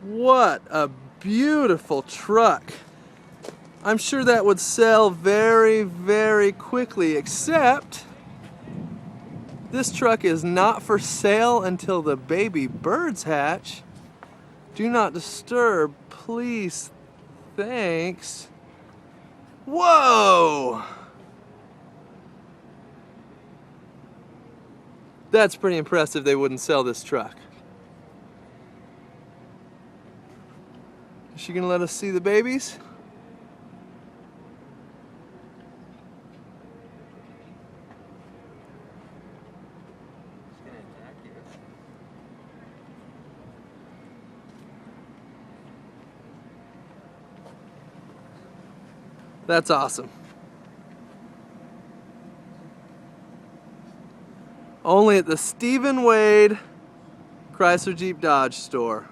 What a beautiful truck. I'm sure that would sell very, very quickly, except this truck is not for sale until the baby birds hatch. Do not disturb, please. Thanks. Whoa! That's pretty impressive they wouldn't sell this truck. Is she gonna let us see the babies? That's awesome. Only at the Stephen Wade Chrysler Jeep Dodge store.